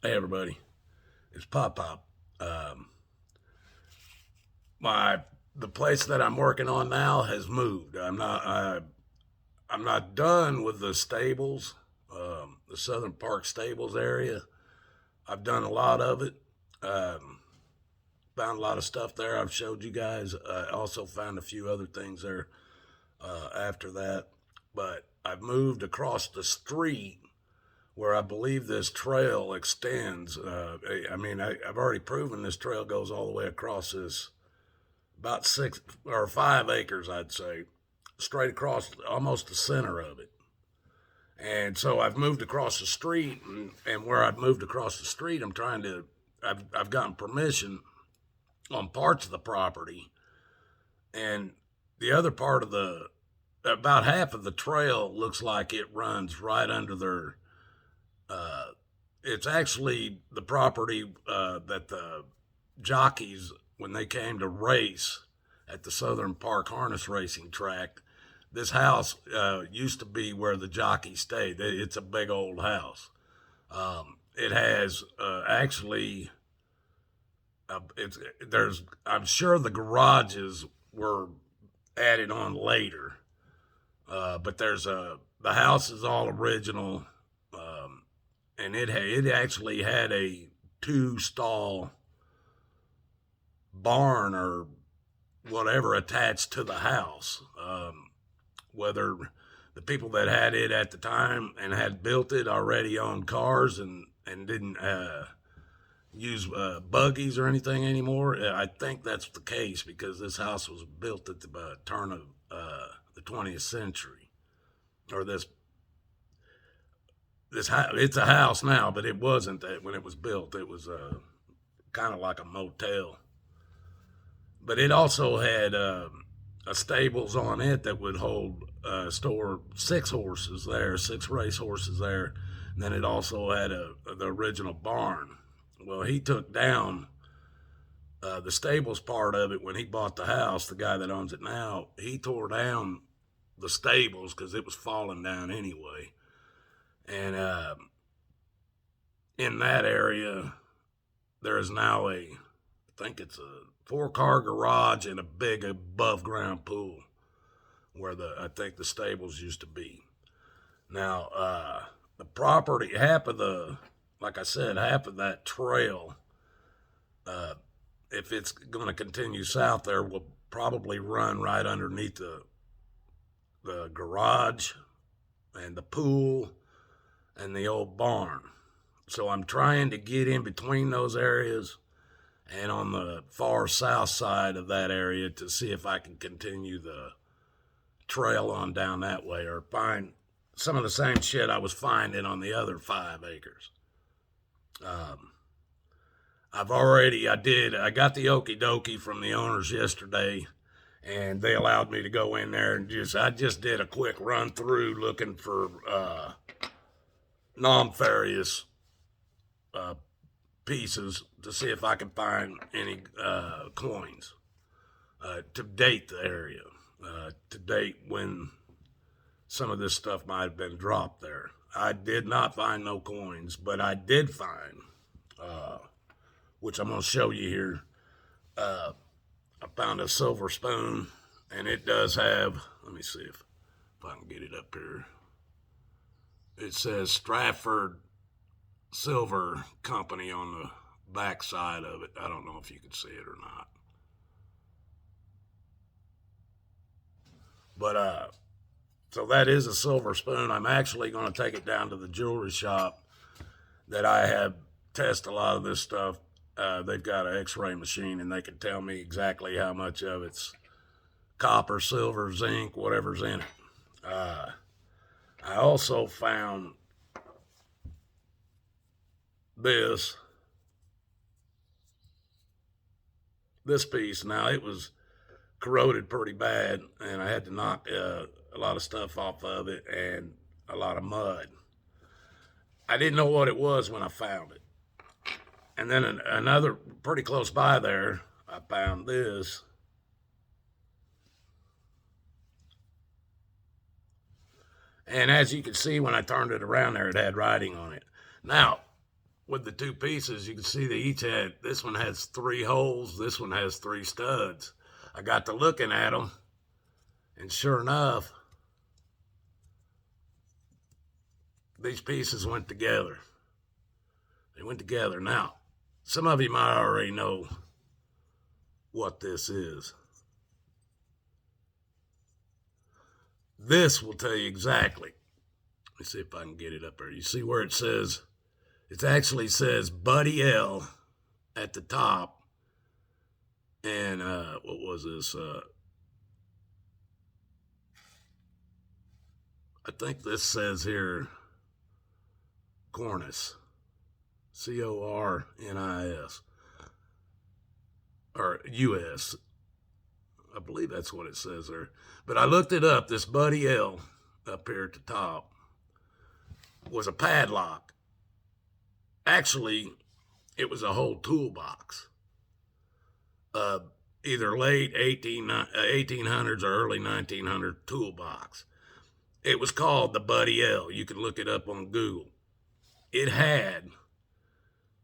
Hey everybody, it's Pop Pop. My the place that I'm working on now has moved. I'm not done with the stables, the Southern Park Stables area. I've done a lot of it. Um, Found a lot of stuff there. I've showed you guys. I also found a few other things there after that. But I've moved across the street where I believe this trail extends. I've already proven this trail goes all the way across this about 6 or 5 acres, I'd say, straight across almost the center of it. And so I've moved across the street, and where I've moved across the street, I've gotten permission on parts of the property, and the other part of about half of the trail looks like it runs right under their uh, it's actually the property that the jockeys, when they came to race at the Southern Park Harness Racing Track, this house used to be where the jockeys stayed. It's a big old house. It has actually, it's there's. I'm sure the garages were added on later, but the house is all original, and it actually had a 2 stall barn or whatever attached to the house. Whether the people that had it at the time and had built it already owned cars and didn't use buggies or anything anymore, I think that's the case because this house was built at the turn of the 20th century, or it's a house now, but it wasn't that when it was built. It was kind of like a motel, but it also had a stables on it that would hold store 6 horses there, 6 race horses there. And then it also had the original barn. Well, he took down the stables part of it when he bought the house. The guy that owns it now, he tore down the stables because it was falling down anyway. And in that area, there is now I think it's a 4-car garage and a big above ground pool where I think the stables used to be. Now, the property, like I said, half of that trail, uh, if it's going to continue south there, will probably run right underneath the garage and the pool and the old barn. So I'm trying to get in between those areas and on the far south side of that area to see if I can continue the trail on down that way or find some of the same shit I was finding on the other 5 acres. Um, I got the okie dokie from the owners yesterday, and they allowed me to go in there and I just did a quick run through looking for non-ferrous uh, pieces to see if I can find any coins to date the area, to date when some of this stuff might have been dropped there. I did not find no coins, but I did find, which I'm going to show you here. I found a silver spoon, and it does have, let me see if I can get it up here. It says Stratford Silver Company on the back side of it. I don't know if you can see it or not. But so that is a silver spoon. I'm actually going to take it down to the jewelry shop that I have test a lot of this stuff. They've got an X-ray machine, and they can tell me exactly how much of it's copper, silver, zinc, whatever's in it. I also found this piece. Now it was corroded pretty bad, and I had to knock a lot of stuff off of it and a lot of mud. I didn't know what it was when I found it. And then another pretty close by there, I found this. And as you can see, when I turned it around there, it had writing on it. Now, with the two pieces, you can see they each had, this one has 3 holes, this one has 3 studs. I got to looking at them, and sure enough, these pieces went together. They went together. Now, some of you might already know what this is. This will tell you exactly. Let me see if I can get it up there. You see where it says, it actually says Buddy L at the top. And what was this? I think this says here Cornice. Cornis. Or US. I believe that's what it says there. But I looked it up. This Buddy L up here at the top was a padlock. Actually, it was a whole toolbox. Either late 1800s or early 1900s toolbox. It was called the Buddy L. You can look it up on Google. It had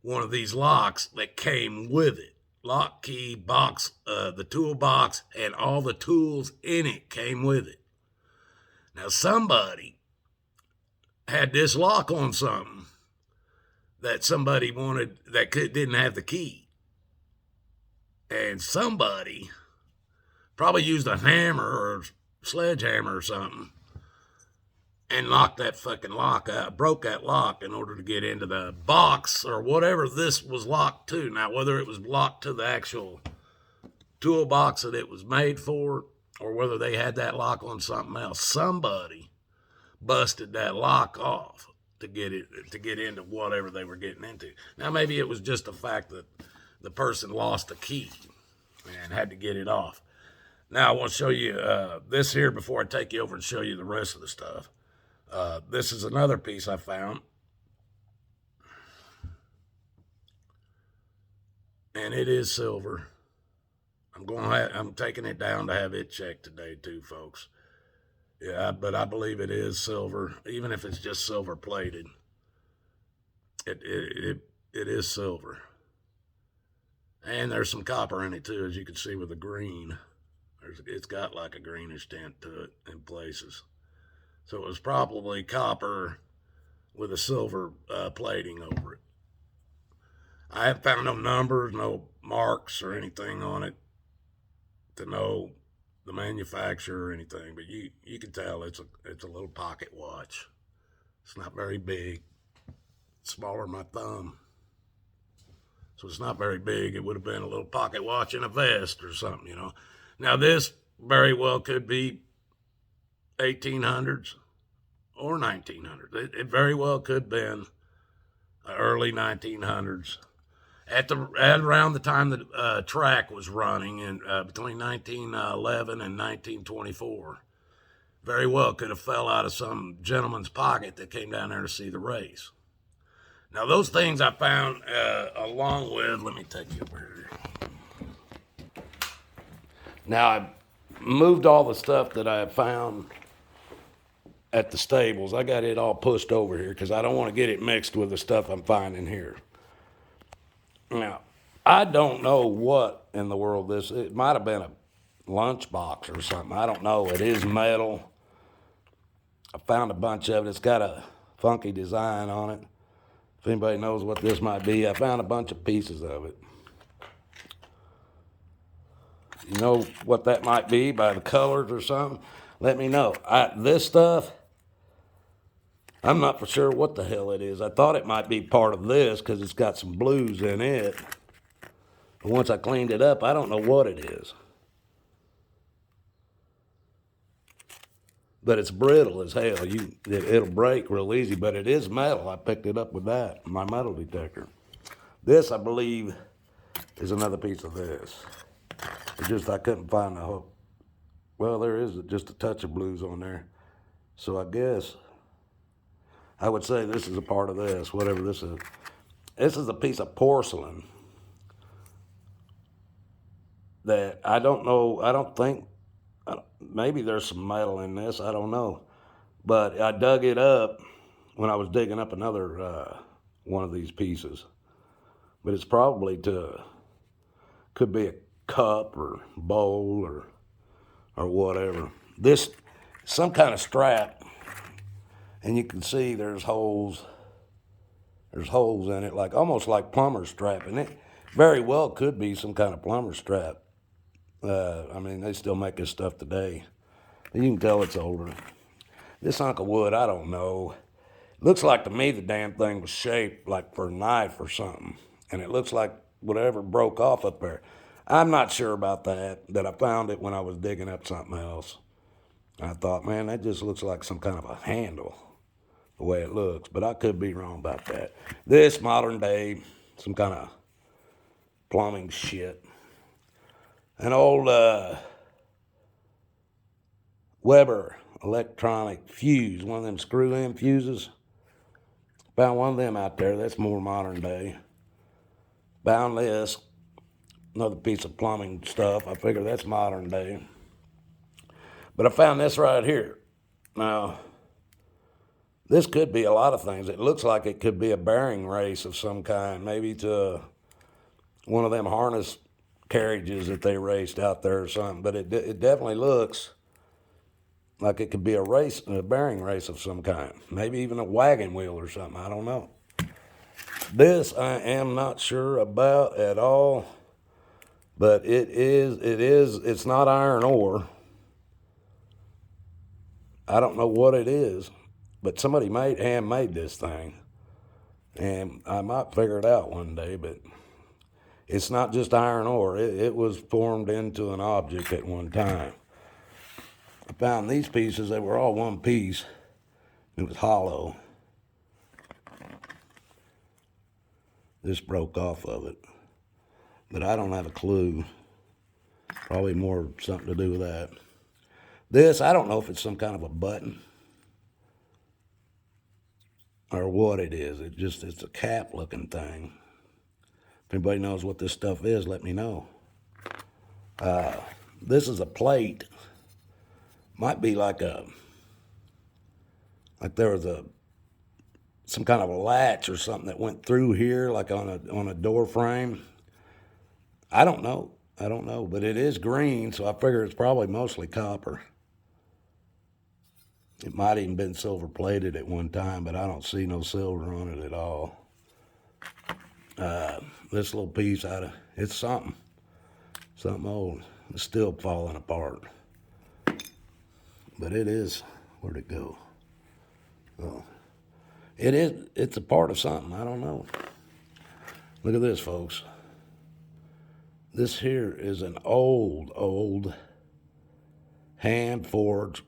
one of these locks that came with it. Lock, key, box, the toolbox, and all the tools in it came with it. Now, somebody had this lock on something that somebody wanted that didn't have the key. And somebody probably used a hammer or sledgehammer or something and locked that fucking lock out, broke that lock in order to get into the box or whatever this was locked to. Now, whether it was locked to the actual toolbox that it was made for or whether they had that lock on something else, somebody busted that lock off to get into whatever they were getting into. Now, maybe it was just the fact that the person lost the key and had to get it off. Now, I want to show you this here before I take you over and show you the rest of the stuff. This is another piece I found. And it is silver. I'm taking it down to have it checked today too, folks. Yeah, but I believe it is silver, even if it's just silver plated. It is silver. And there's some copper in it too, as you can see with the green. It's got like a greenish tint to it in places. So it was probably copper with a silver plating over it. I haven't found no numbers, no marks or anything on it to know the manufacturer or anything, but you can tell it's a little pocket watch. It's not very big. It's smaller than my thumb. So it's not very big. It would have been a little pocket watch in a vest or something, you know. Now this very well could be 1800s or 1900s. It very well could have been early 1900s. At around the time the track was running in between 1911 and 1924. Very well could have fell out of some gentleman's pocket that came down there to see the race. Now those things I found along with, let me take you over here. Now I moved all the stuff that I found at the stables. I got it all pushed over here because I don't want to get it mixed with the stuff I'm finding here. Now, I don't know what in the world this is. It might have been a lunchbox or something. I don't know. It is metal. I found a bunch of it. It's got a funky design on it. If anybody knows what this might be, I found a bunch of pieces of it. You know what that might be by the colors or something? Let me know. This stuff, I'm not for sure what the hell it is. I thought it might be part of this because it's got some blues in it. But once I cleaned it up, I don't know what it is. But it's brittle as hell. It'll break real easy, but it is metal. I picked it up with that, my metal detector. This, I believe, is another piece of this. It's just I couldn't find the whole. Well, there is just a touch of blues on there. So I guess I would say this is a part of this, whatever this is. This is a piece of porcelain that I don't know, I don't think, maybe there's some metal in this, I don't know. But I dug it up when I was digging up another one of these pieces. But it's probably could be a cup or bowl or whatever. This, some kind of strap, and you can see there's holes in it, like almost like plumber's strap, and it very well could be some kind of plumber's strap. I mean, they still make this stuff today. You can tell it's older. This hunk of wood, I don't know. Looks like to me the damn thing was shaped like for a knife or something, and it looks like whatever broke off up there. I'm not sure about that I found it when I was digging up something else. I thought, man, that just looks like some kind of a handle, the way it looks, but I could be wrong about that. This modern day, some kind of plumbing shit. An old Weber electronic fuse, one of them screw-in fuses. Found one of them out there. That's more modern day. Found this, another piece of plumbing stuff. I figure that's modern day. But I found this right here. Now, this could be a lot of things. It looks like it could be a bearing race of some kind, maybe to one of them harness carriages that they raced out there or something. But it definitely looks like it could be a bearing race of some kind. Maybe even a wagon wheel or something. I don't know. This I am not sure about at all. But it's not iron ore. I don't know what it is. But somebody handmade this thing. And I might figure it out one day, but it's not just iron ore. It was formed into an object at one time. I found these pieces, they were all one piece. It was hollow. This broke off of it. But I don't have a clue. Probably more something to do with that. This, I don't know if it's some kind of a button or what it is. It's a cap looking thing. If anybody knows what this stuff is, let me know. This is a plate. Might be like there was some kind of a latch or something that went through here, like on a door frame. I don't know, but it is green, so I figure it's probably mostly copper. It might even been silver plated at one time, but I don't see no silver on it at all. This little piece it's something old. It's still falling apart. But it is, where'd it go? Oh, it's a part of something, I don't know. Look at this, folks. This here is an old hand forged.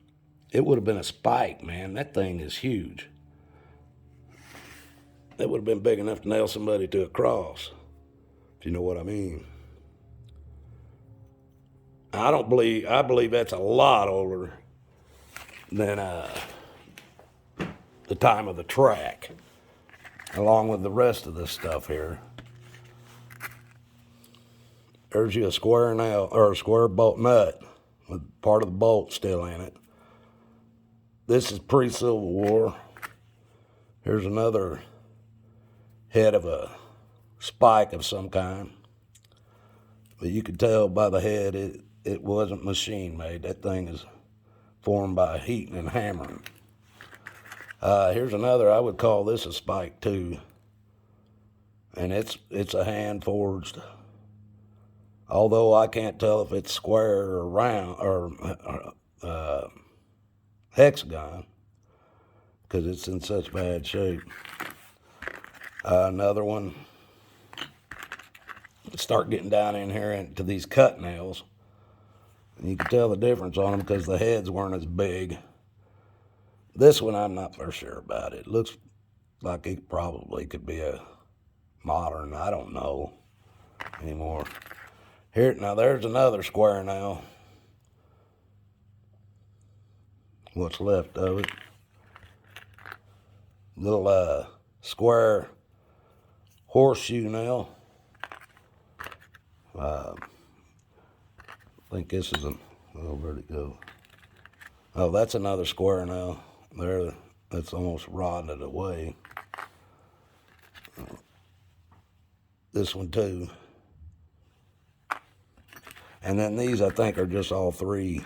It would have been a spike, man. That thing is huge. That would have been big enough to nail somebody to a cross, if you know what I mean. I believe that's a lot older than the time of the track, along with the rest of this stuff here. There's you a square nail, or a square bolt nut, with part of the bolt still in it. This is pre-Civil War. Here's another head of a spike of some kind. But you can tell by the head it wasn't machine made. That thing is formed by heating and hammering. Here's another, I would call this a spike too. And it's a hand forged. Although I can't tell if it's square or round or hexagon, because it's in such bad shape. Another one. Start getting down in here into these cut nails. And you can tell the difference on them because the heads weren't as big. This one I'm not for sure about. It looks like it probably could be a modern, I don't know anymore. Here, now there's another square now. What's left of it. Little square horseshoe nail. I think this is where'd it go? Oh, that's another square now. There, that's almost rotted away. this one too. And then these, I think, are just all 3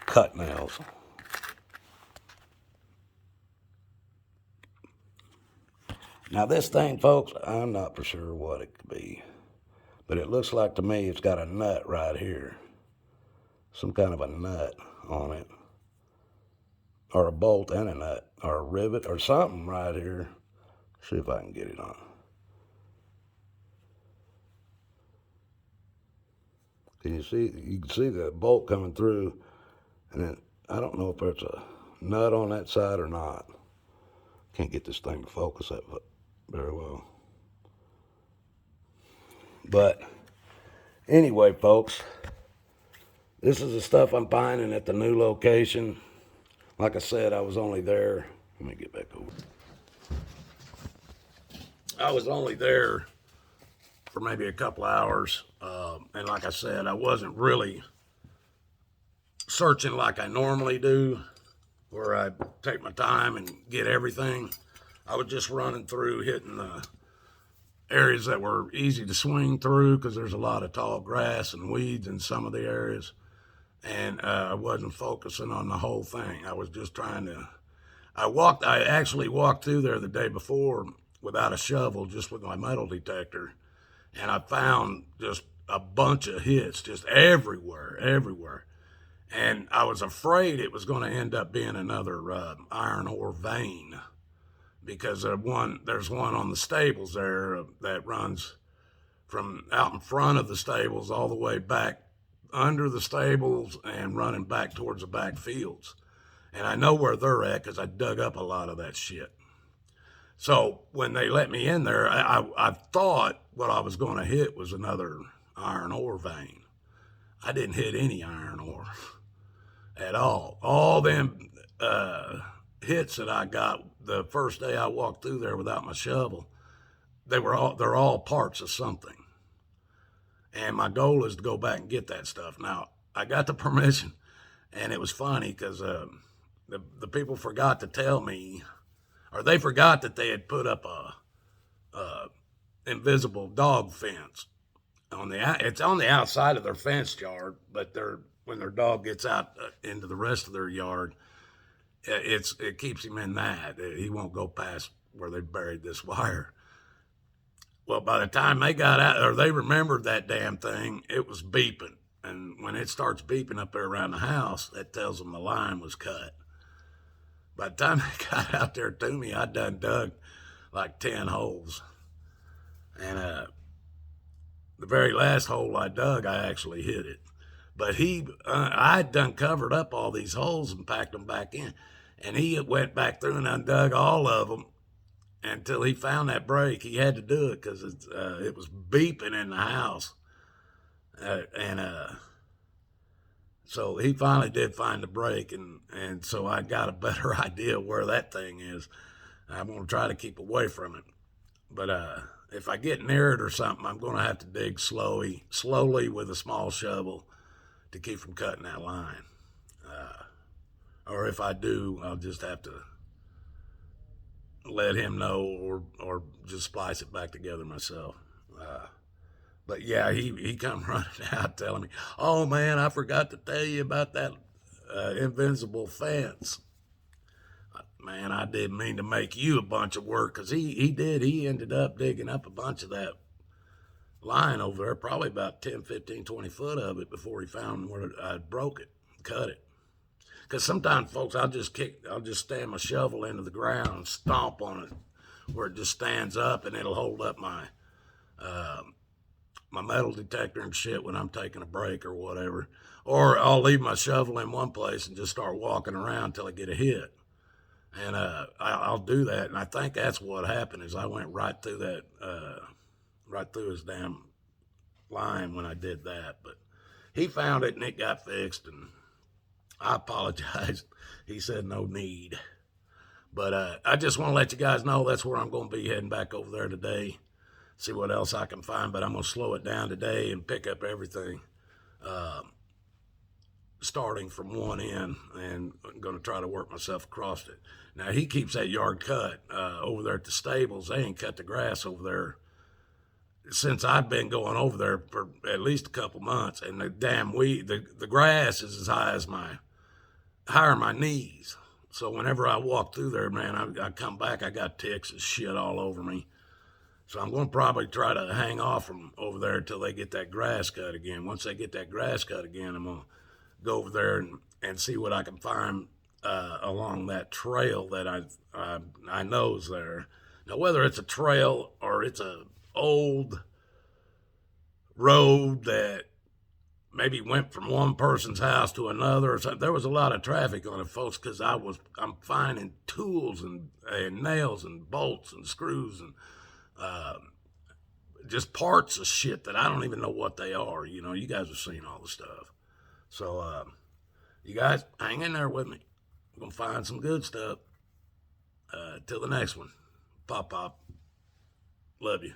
cut nails. Now this thing, folks, I'm not for sure what it could be, but it looks like to me it's got a nut right here. Some kind of a nut on it. Or a bolt and a nut, or a rivet, or something right here. See if I can get it on. Can you see? You can see the bolt coming through, and then I don't know if there's a nut on that side or not. Can't get this thing to focus that very well. But anyway, folks, this is the stuff I'm finding at the new location. Like I said, I was only there. Let me get back over. I was only there for maybe a couple hours. And like I said, I wasn't really searching like I normally do, where I take my time and get everything. I was just running through, hitting the areas that were easy to swing through, because there's a lot of tall grass and weeds in some of the areas. And I wasn't focusing on the whole thing. I was just trying to, I actually walked through there the day before without a shovel, just with my metal detector. And I found just a bunch of hits just everywhere. And I was afraid it was going to end up being another iron ore vein, because there's one on the stables there that runs from out in front of the stables all the way back under the stables and running back towards the back fields. And I know where they're at because I dug up a lot of that shit. So when they let me in there, I thought what I was going to hit was another iron ore vein. I didn't hit any iron ore at all. All them hits that I got the first day I walked through there without my shovel, they're all parts of something. And my goal is to go back and get that stuff. Now, I got the permission, and it was funny because the people forgot to tell me, or they forgot that they had put up a invisible dog fence it's on the outside of their fence yard, but when their dog gets out into the rest of their yard, it keeps him in that. He won't go past where they buried this wire. Well, by the time they got out, or they remembered that damn thing, it was beeping. And when it starts beeping up there around the house, that tells them the line was cut. By the time they got out there to me, I done dug like 10 holes. And the very last hole I dug, I actually hit it. But I had done covered up all these holes and packed them back in. And he went back through and undug all of them until he found that break. He had to do it because it was beeping in the house. So he finally did find the break, and so I got a better idea where that thing is. I'm going to try to keep away from it. But if I get near it or something, I'm going to have to dig slowly with a small shovel to keep from cutting that line. Or if I do, I'll just have to let him know or just splice it back together myself. But yeah, he come running out telling me, "Oh man, I forgot to tell you about that invincible fence." Man, I didn't mean to make you a bunch of work, because he ended up digging up a bunch of that line over there, probably about 10, 15, 20 foot of it, before he found where I broke it, cut it. Because sometimes, folks, I'll just stand my shovel into the ground and stomp on it where it just stands up, and it'll hold up my metal detector and shit when I'm taking a break or whatever. Or I'll leave my shovel in one place and just start walking around till I get a hit. And I'll do that, and I think that's what happened. Is I went right through his damn line when I did that. But he found it, and it got fixed, and I apologized. He said no need. But I just want to let you guys know that's where I'm going to be heading back over there today. See what else I can find, but I'm going to slow it down today and pick up everything starting from one end, and I'm going to try to work myself across it. Now, he keeps that yard cut over there at the stables. They ain't cut the grass over there since I've been going over there for at least a couple months, and the damn weed, the grass is as higher than my knees. So whenever I walk through there, man, I come back, I got ticks and shit all over me. So I'm going to probably try to hang off from over there until they get that grass cut again. Once they get that grass cut again, I'm going to go over there and see what I can find along that trail that I know's there. Now, whether it's a trail or it's a old road that maybe went from one person's house to another or something. There was a lot of traffic on it, folks, because I'm finding tools and nails and bolts and screws and just parts of shit that I don't even know what they are. You know, you guys have seen all the stuff. So you guys hang in there with me. We're going to find some good stuff. Till the next one. Pop. Love you.